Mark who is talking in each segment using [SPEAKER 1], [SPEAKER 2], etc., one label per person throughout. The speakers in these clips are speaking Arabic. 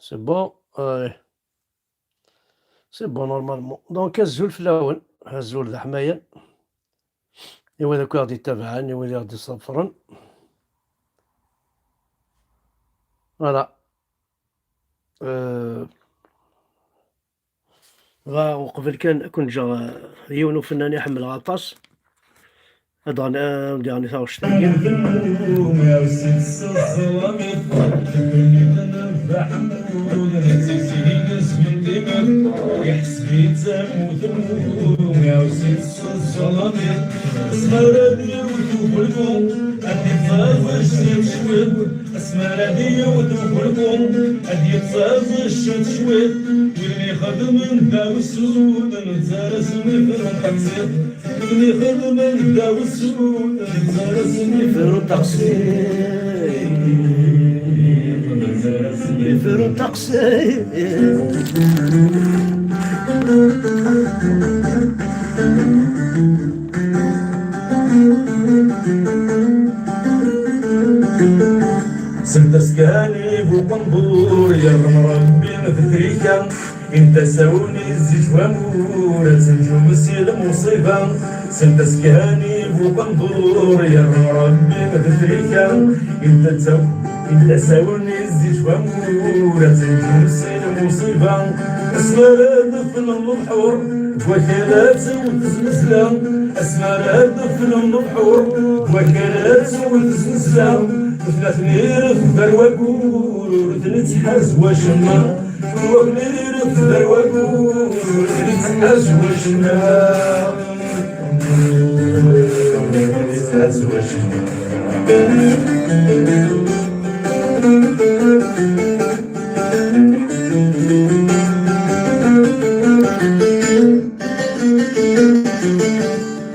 [SPEAKER 1] سي بون. سي بون نورمالمون. دونك هزّو الفلاون، هزّو الحماية، إوا دوك غادي يتابعن، إوا اللي غادي يصفرن، فوالا. آآ وقبل كون جا يونو فنان يحمل غطاس، هاد غادي تا واش تايق.
[SPEAKER 2] يا وسيد الظلام تنفع حمود نسيتي اسم دماغ يحس بي تموت يا وسيد الظلام اسمر ديال ودوب الكون ادي تصاف شويت اسمر ديال ودوب الكون ادي تصاف شويت واللي خدم داو السود نتزارس من التقصير واللي خدم داو السود نتزارس
[SPEAKER 1] يفرو تقصير، يفرو تقصير.
[SPEAKER 2] سنت سكاني بوقنبور يا مربي مثريكا انت ساوني الزيت وامور تنجم سيل مصيبة سنت سكاني بوقنبور يا مربي مثريكا انت ساوني الزيت وامور تنجم سيل مصيبة اسمر دفن البحور وكالات وتزنزلة اسمر دفن البحور وكالات وتزنزلة ثلاثنير في ذرواقور ورثنتحاز واشنا وغنير في ذرواقور ورثنتحاز واشنا ورثنتحاز واشنا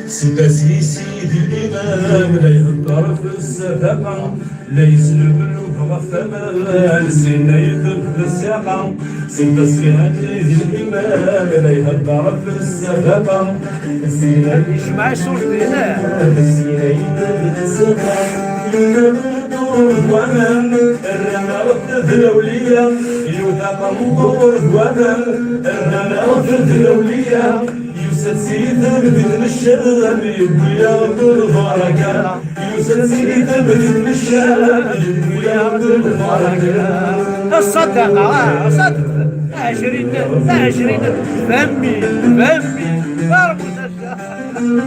[SPEAKER 2] سيدي سيدي الإمام لا يهدر في السفاقة لا يسلب الوفغ الثمان سينا يدب في الساقة سيدي سيدي الإمام لا يهدر في السفاقة سينا
[SPEAKER 1] يجمع صورتنا
[SPEAKER 2] سينا يدب في الساقة ومن الرمى في الأولية يوثق مطور ومن الرمى في الأولية يوسف سيدنا بدن الشام يبويا بالبركة يوسف سيدنا بدن الشام يبويا بالبركة
[SPEAKER 1] الصدقة صدق 20 فمي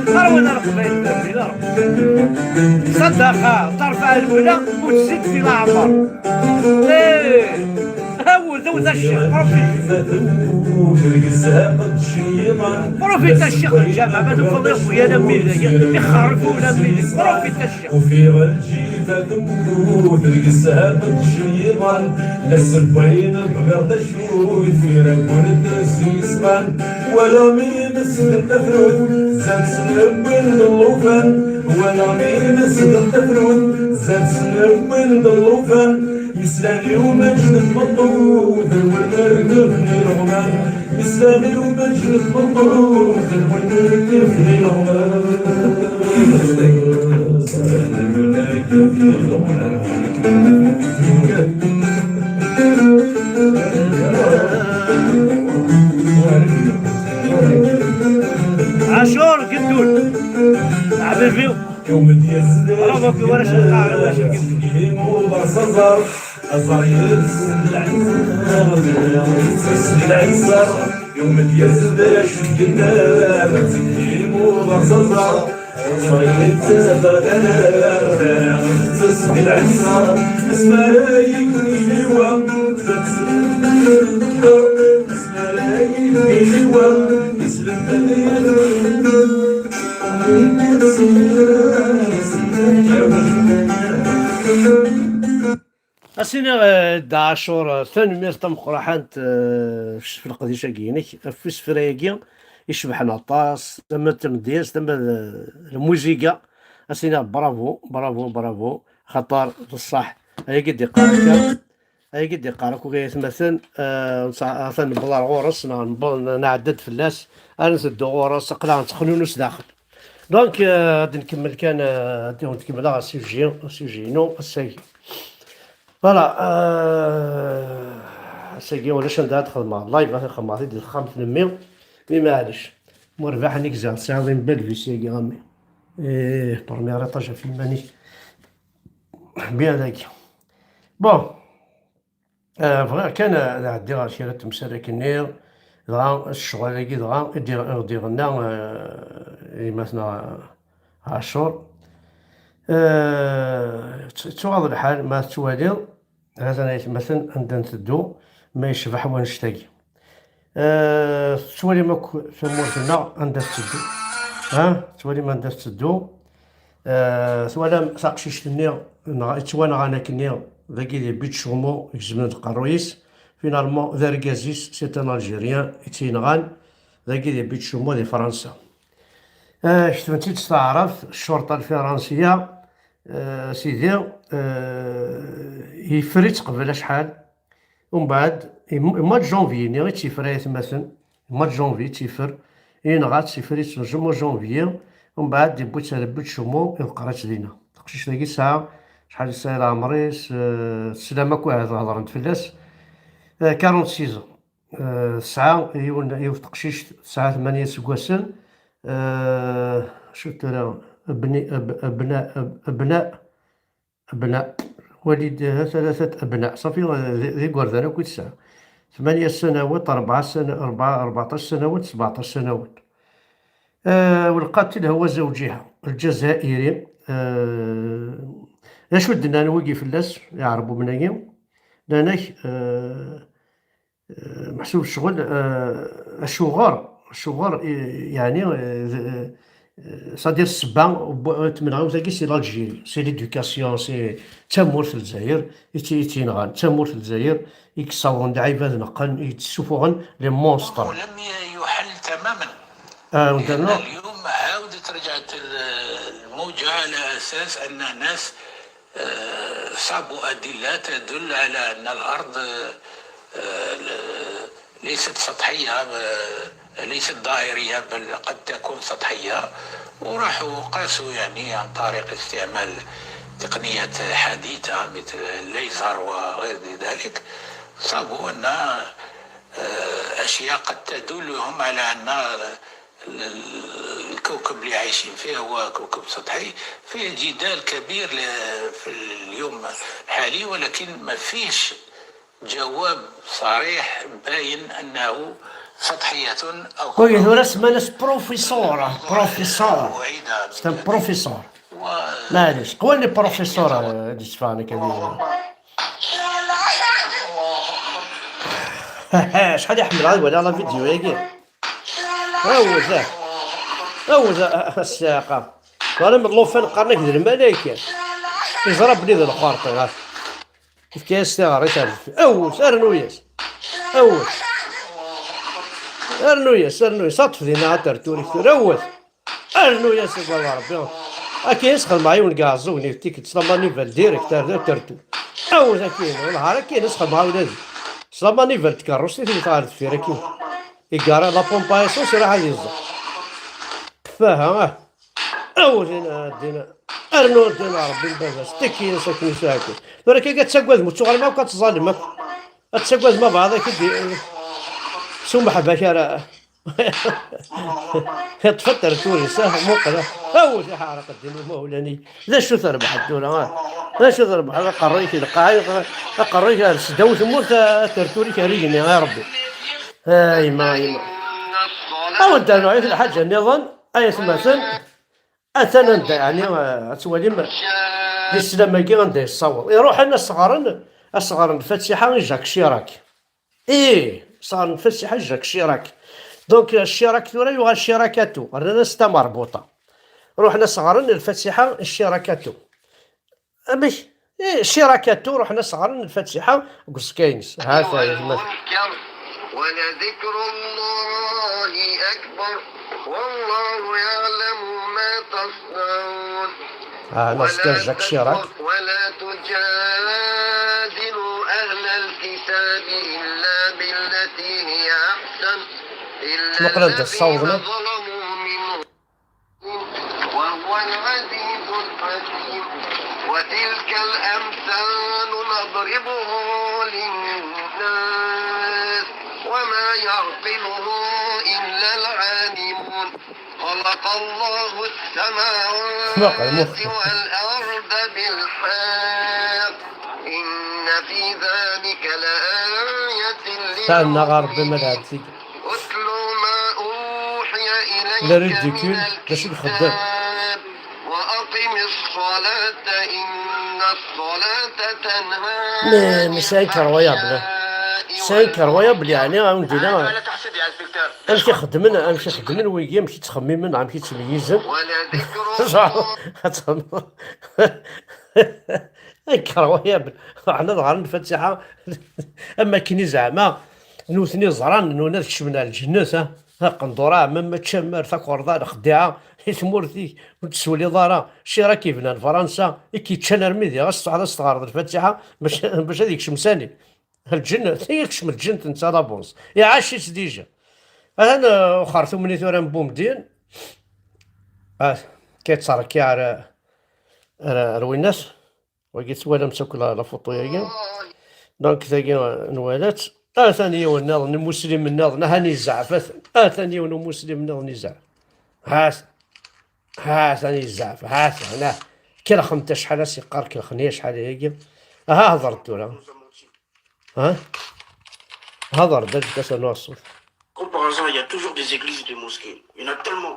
[SPEAKER 1] أرونا القبائل فمي صدقة ترفع المنى وتزيد في الأعمار. هو ذا الشيخ بروفيت الشيخ الجامع ما تفضل خويا نمي يخرفونا ملي بروفيت الشيخ
[SPEAKER 2] وفي الجيفة ذنبو تلقى السهاب الشيطان للسبعين بغرد الشوي في ربون التسيسمان ولا مين سد التفرود زاد سنب من اللوفان ولا مين سد التفرود زاد سنب من اللوفان يسلاني ومجد المطرود ونرقفني الغمان يسلاني ومجد المطرود ونرقفني الغمان
[SPEAKER 1] عاشور قدول عبد فيو
[SPEAKER 2] يوم ديال
[SPEAKER 1] رابك ولا شقاع ولا شقاع
[SPEAKER 2] صزر أصاير العنصر يوم ديال زداش قلنا ما تكلموا صزر أصاير تسمي العنصر اسمع يكفي وقت اسمع يكفي وقت يسلم
[SPEAKER 1] أسينا داشور ثاني تم قراحانت في القديشة كينك في سفرايكي يشبحنا طاس تم التمديس تم الموسيقى. أسينا برافو خطر الصح هاي قد يقارك هاي قد يقارك وغيث مثلا مثلا بلا غورس نعدد في الناس أنا نسدو غورس قلا نتخنونس داخل. دونك غادي نكمل كان نكمل على السوجي نو السي فوالا. ساكي ولاش ندير تخدم اللايف غنخدم ديال 500 مي معليش مربح هنيك زعما ساعه بال في ساكي غامي بروميير ايطاج في الماني بيان داك بون فغير كان عندي غير شي تمثال كنير دغا الشغل هاكي دغا يدير لنا مثلا عاشور تغاض الحال ما توالي هذا مثلا عندنا نتدو ما يشبح ونشتاقي توالي ما ثمورتنا عندها تدو توالي ما عندها تدو ثوالا ساقشيش النير توانا غانا كنير ذاكي دي بيت شومو يجزمنا القرويس فينالمون ذاركازيس سي ان الجيريان يتينغان ذاكي دي بيت شومو دي فرنسا شتمتي تستعرف الشرطة الفرنسية سيدي يفريت قبل شحال ومن بعد مات جونفي ني غير تيفرات مثلا مات جونفي تيفر ينغات تيفريت جمو جونفي ومن بعد يبوت على بيت شومو يقرات لينا تقشيش ذاكي ساعة شحال ساعة عمري سلامك واحد هضرت فلاس 46 ساعة يوف تقشيش ساعة 8 سكواسن شفت راه أبناء والدها 3 أبناء صافي ذي قردانة كل ساعة 8 سنوات 14 سنوات 17 سنوات والقاتل هو زوجها الجزائري اش ودنا نوقي فلاس يعربوا منايا لانك محسوب الشغل الشغل يعني صدير السبا تمنعو ذاكي سي لالجيري سي ليدوكاسيون سي تامور في الجزائر يتينغان تامور في الجزائر يكسرون عباد نقن يتسفغن لي مونستر
[SPEAKER 3] ولم يحل تماما
[SPEAKER 1] ودرنا
[SPEAKER 3] اليوم عاودت رجعت الموجة على أساس أن الناس صابوا أدلة تدل على أن الأرض ليست سطحية ليست دائرية بل قد تكون سطحية وراحوا قاسوا يعني عن طريق استعمال تقنيات حديثة مثل الليزر وغير ذلك صابوا أن أشياء قد تدلهم على أن الكوكب اللي عايشين فيه هو كوكب سطحي. فيه جدال كبير في اليوم الحالي ولكن ما فيش جواب صريح باين أنه سطحية أو
[SPEAKER 1] كوي هو اسمه ناس بروفيسور ستان بروفيسور معليش قولي بروفيسور هادي تفاني كبير شحال يحمل هذا ولا لا فيديو ياكي هو الساقة وانا من اللوفان قرنك ذي الملايكة يضربني ذا الخارطة كيف كيستغري تعرف أرنوياس صطف ذينا ترتوري روث أرنوياس الله ربي أكي يسخل معي ونقعزوني تيك تسلاماني فال ديريكت ترتو أكين والله كاين يسخل معي ولادي سلاماني فال تكروس اللي تعرف في راكي يقارا لا بومبايسونس راح يزا كفاها دينا أرنو دينا ربي الباباس تكين ساكن ساكن ولكن كتساكواز متشغل ما وكتظالمك كتساكواز ما بعضك سمح بشرة تفطر تونس مقلة شي حارق الدين المولاني ذا شو تربح الدولة ذا شو تربح قريت القاعدة قريت السدو ثمور ترتوري كريني يا ربي ما أو أنت نوعية الحاجة النظام أي مثلا أثناً يعني تولي السلام كي غندي الصور يروح لنا الصغار الفاتحة يجاك شيراك صار نفسي حاجة الشراك دونك الشراك ثورة يوغا الشراكاتو رانا ستا مربوطة روحنا صغارن الفاتحة الشراكاتو باش الشراكاتو روحنا صغارن الفاتحة قص كاينس هذا المثل
[SPEAKER 4] ولذكر الله أكبر والله يعلم ما تصنعون
[SPEAKER 1] نسترجع الشراك
[SPEAKER 4] ولا تجادلوا أهل الكتاب إلا بالتي هي أحسن إلا الذين ظلموا منهم وهو العزيز الحكيم وتلك الأمثال نضربه للناس وما يعقله إلا العالمون خلق الله السماوات والأرض بالحق إن في ذلك لآية
[SPEAKER 1] تاعنا غير
[SPEAKER 4] للمؤمنين
[SPEAKER 1] بملعبتك
[SPEAKER 4] اتل ما أوحي
[SPEAKER 1] ولا
[SPEAKER 4] إليك
[SPEAKER 1] ريديكول
[SPEAKER 4] من
[SPEAKER 1] باش نخدم
[SPEAKER 4] الكتاب وأقم الصلاة إن الصلاة تنهى عن
[SPEAKER 1] مش هيكر ويابل سانكر ويابل يعني غندينا
[SPEAKER 3] لا تحسد يا انسبكتور.
[SPEAKER 1] امشي خدمن ويجي مشي تخممن عم تميزن
[SPEAKER 4] ولذكر الله
[SPEAKER 1] هيكر ويابل حنا ظهر الفاتحة اما كيني زعما نوثني زران نونا كشفنا الجنة ها قندورة ما تشمر ثاكوردان خديعة ثمورتي وتسولي دارا شي راه كيفنا فرنسا كيتشان رميدي غا استغرض الفاتحة باش هذيك شمساني الجنة هي كشم الجنة انت لابونس يا عاشيت ديجا انا خرثو مني ثورا بومدين كيتصاركي على رويناس وقيت ولا مسوك لا فوطو ياكي دونك ثاني نوالات ثاني وناض المسلم الناض هاني الزعفات ثاني مسلم الناض نزاع ثاني الزعف هنا كي خمت شحال سيقار كي خنيه شحال هيك هضرت ولا هضر داك كاس نوصل
[SPEAKER 5] Comme par hasard, il y a toujours des églises et des mosquées. Il y en a tellement.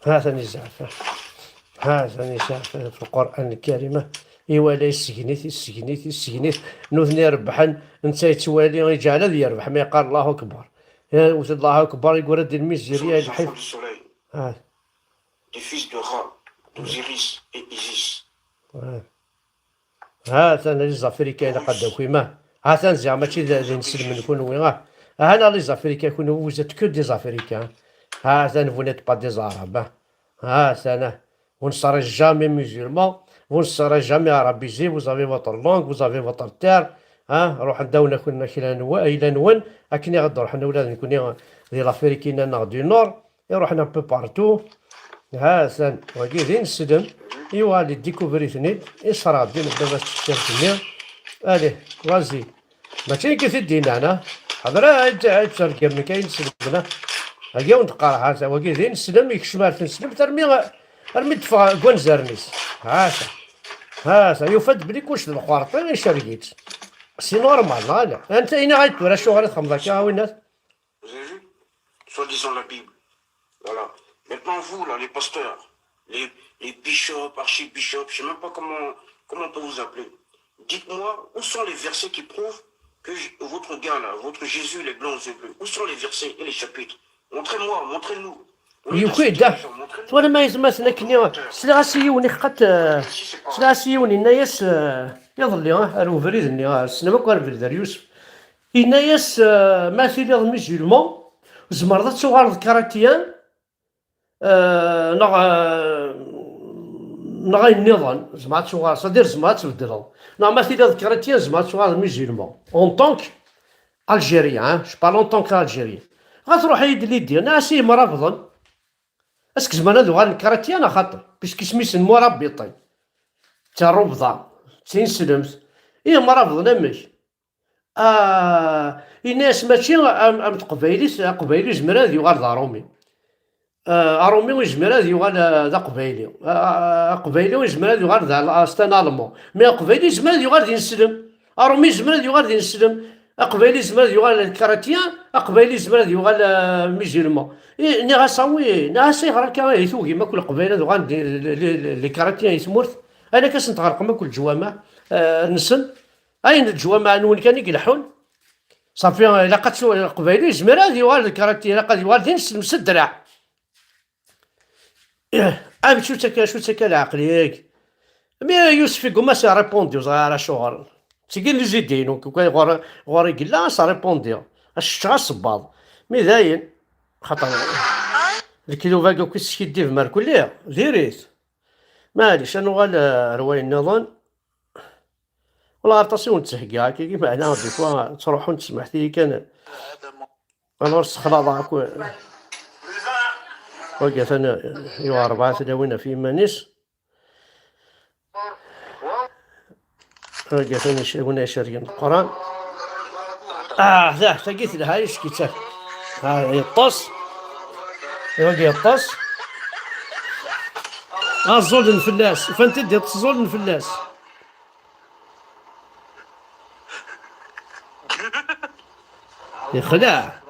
[SPEAKER 1] ثاني الزعف ثاني الزعف في القرآن الكريم إيوالا السجنيت نوثني ربحن انت يتوالي يجعل هذا يربح ما يقال الله أكبر وث الله أكبر يقول هاد الميزيريا
[SPEAKER 5] Les enfants du soleil,
[SPEAKER 1] الحيف
[SPEAKER 5] des fils de Ra, d'Osiris et Isis.
[SPEAKER 1] ثاني لي زافيري كاين قد كيما ثاني زعما ماشي اللي نسلم نكون وين هنا لي زافيري كيكون وزات كو دي زافيريكان ثاني فونيت با دي زاراب ثاني vous ne serez jamais musulman vous ne serez jamais arabisé vous avez votre langue vous avez votre terre روح نداونا كنا إلى نون أكني غدور حنا ولاد نكوني دي لافريكين ناغ دو نور يروحنا بو بارتو ثان وكي ذي نسلم إيوا لي ديكوفري ثنيد إصرا دين الدابا تشتركني أليه وازي ماشي كي تدينا أنا هضرا عاد تركب كاين نسلمنا هاكي ونتقارع هذا وكي ذي نسلم يكشمال تنسلم رمي دفع كونزرنيس يفد بلي كلشي الخوارطين يشريت سي نورمال لا انت اين غيتورا شغل خمضك يا وينات
[SPEAKER 5] Vous avez vu? Soi-disant la Bible. Voilà. Maintenant, vous, là, les pasteurs, les bishops, archibishops, je ne sais même pas comment on peut vous appeler. Dites-moi, où sont les versets qui prouvent que votre gars, là, votre Jésus, les blancs aux yeux bleus, où sont les versets et les chapitres? Montrez-moi, montrez-nous.
[SPEAKER 1] يوكيدا وانا ما يزماتنا كني سلاسيوني خقت سلاسيوني الناس يظل ارو فريدني السينما كان فريد يوسف الناس مثيل المسلمون زمرضت صغار الكاركتيان نغا النظام زعما صغار صدير زعما تبدلوا مثيل الكاركتيان زعما صغار المسلمون اون طونك الجيريان جو بارل اون طونك الجيريان غتروح يد لي دير ناسي مرافضا اسك زمان هادو غير الكاراتيانا خاطر باش كيسميس المرابطين تا الربضة تينسلمت مرافض نمش الناس ماشي قبايلي زمر هادي يغال ذا رومي رومي ويزمر هادي يغال ذا قبايلي قبايلي ويزمر هادي يغال ذا ستان المون مي قبايلي زمر هادي يغال دي نسلم رومي زمر هادي يغال دي نسلم قبايلي زمر يغال الكاراتيان قبايلي زمر يغال ميزيلمون ني غاساوي ناسي غراك يثوغي ما كل قبيله دوغان لي كاراتيان يسمورت انا كاس نتغرق ما كل جوامع نسن اين الجوامع نون كان يلحون صافي الا قد القبايلي زمر هذه يغال الكاراتيان قد يغال نسلم الدرع شو تكا العقليك مي يوسف كوما سا ريبوندي على شغل تيجي لي زيدين كان غور يقول لا سا ريبوندي اش غاصباض مي داين خاطر الكيلو فاكو كيس كيدي في ماركوليا ديريت معليش انا غال رواي النظام والله عطاسيون تسحقا كيما هنا دي فوا تروحون تسمح لي كان انا رس خلاص وقع ثنا يو 4 تداوينا في مانيس وقع ثاني شاونا شارين القرآن ذا تقيت لها ايش كتاب يطص وقع يطص الزول الفلاس فانت دي الزول الفلاس يخلع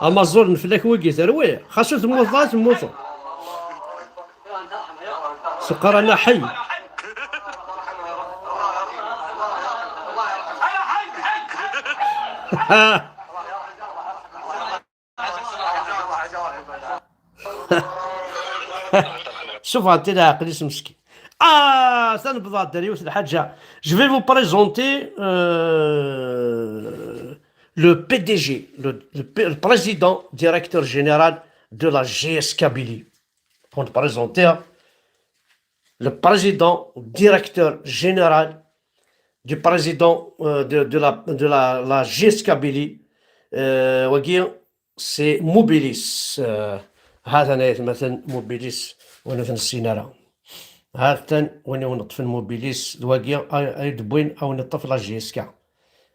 [SPEAKER 1] اما الزول الفلاك وقي تروي خاصو تموت تموتو سقر انا حي شوف انت العقل مسكين سنبدا الدريوس الحاجه جو في فو بريزونتي le PDG, le président directeur général de la GS Kabylie. Pour te présenter, le président directeur général du président de la GS Kabylie, c'est Mobilis. هذا مثلا موبيليس وانا السينارة هذا وانا نطفي الموبيليس الواقية اي دبوين او نطفي لا جي اس كا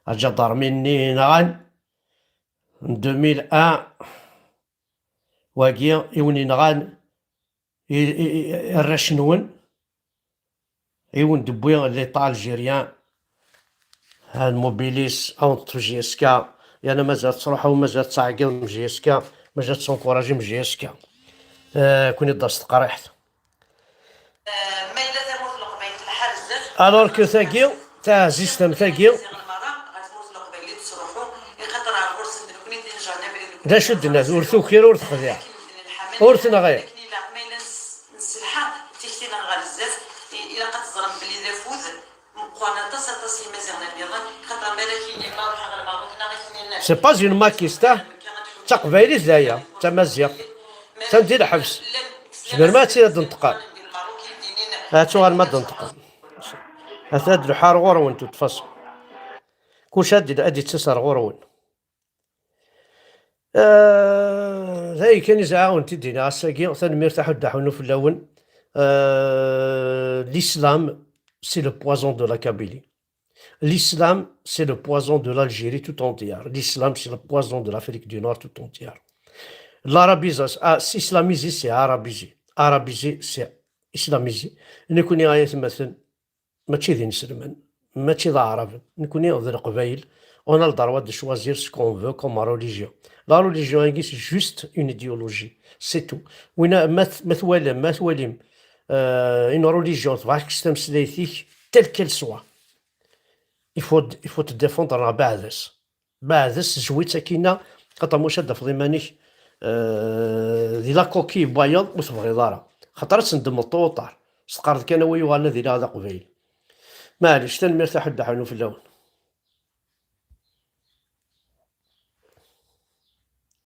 [SPEAKER 1] اجا دار مني نغان 2001 واقية يوني نغان الرشنون يون دبوين اللي طال الجيريان هاد الموبيليس او نطفي جي اس كا يعني مازال تروح ومازال تعقل من جي اس كا ما جات تنكوراجي من جي اس كا كوني دارت قريحت الوغ كو ثاكي تاع سيستم ثاكي دا شد الناس ورثو خير ورث خديع ورثنا غير سي با اون ماكيستا تا قبايلي زايا تا مزيق تا ندير حبس جبر ما تسير دنطقان هاتو غير ما دنطقان هاد الحار غورون تتفصل كلشي ادي تسر غورون ذاي كان يزعاون تدينا عساكي ثاني مرتاحو دحونو في اللون l'islam c'est le poison de la Kabylie. L'islam c'est le poison de l'Algérie tout entière. L'islam c'est le poison de l'Afrique du Nord tout entière. L'arabisation, s'islamiser c'est arabiser. Arabiser c'est islamiser. نكوني غاية مثلا ماشي ذي نسلمان ماشي ذا عرب نكوني ذي القبايل on a le droit de choisir ce qu'on veut comme religion. La religion c'est juste une idéologie, c'est tout. وين ما توالم une religion تبغاك تستمسلي فيك telle qu'elle soit. il faut te défendre على بعثس جويت سكينة قطع مشادة في ضمانك ذي لاكوكي بيض وتبغي دارا خاطر تندم الطوطار سقارد كان ويوغانا ذي هذا قبيل معليش تنمرتاح الدحانو في اللون.